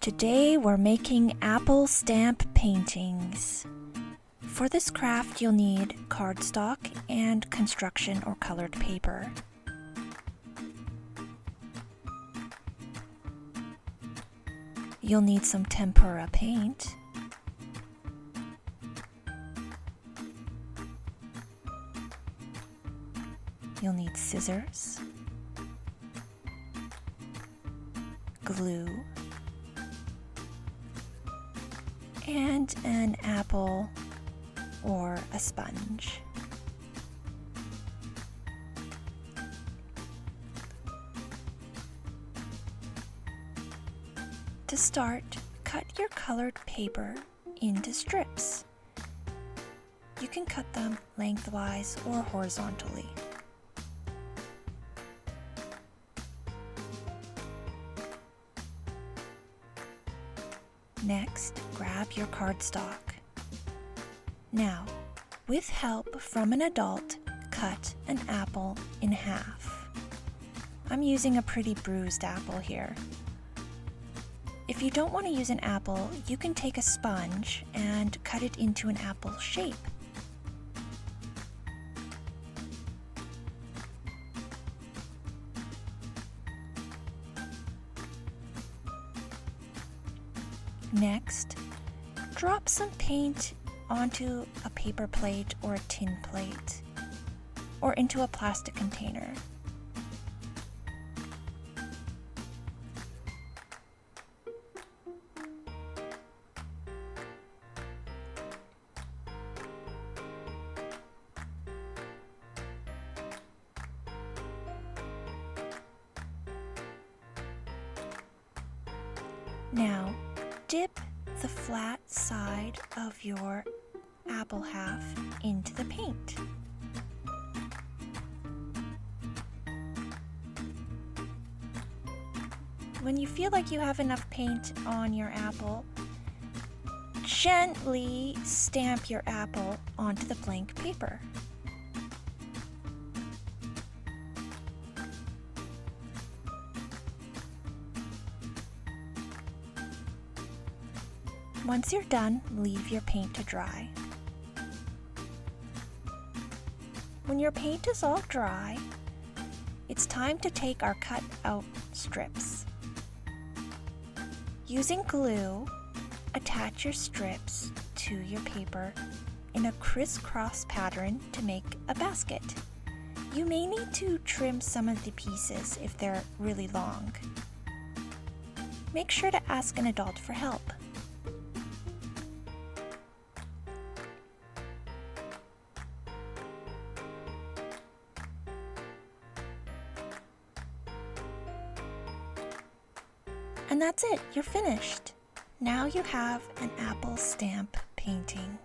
Today we're making apple stamp paintings. For this craft you'll need cardstock and construction or colored paper. You'll need some tempera paint. You'll need scissors, glue, and an apple or a sponge. To start, cut your colored paper into strips. You can cut them lengthwise or horizontally. Next, grab your cardstock. Now, with help from an adult, cut an apple in half. I'm using a pretty bruised apple here. If you don't want to use an apple, you can take a sponge and cut it into an apple shape. Next, drop some paint onto a paper plate or a tin plate, or into a plastic container. Now, dip the flat side of your apple half into the paint. When you feel like you have enough paint on your apple, gently stamp your apple onto the blank paper. Once you're done, leave your paint to dry. When your paint is all dry, it's time to take our cut out strips. Using glue, attach your strips to your paper in a crisscross pattern to make a basket. You may need to trim some of the pieces if they're really long. Make sure to ask an adult for help. And that's it, you're finished. Now you have an apple stamp painting.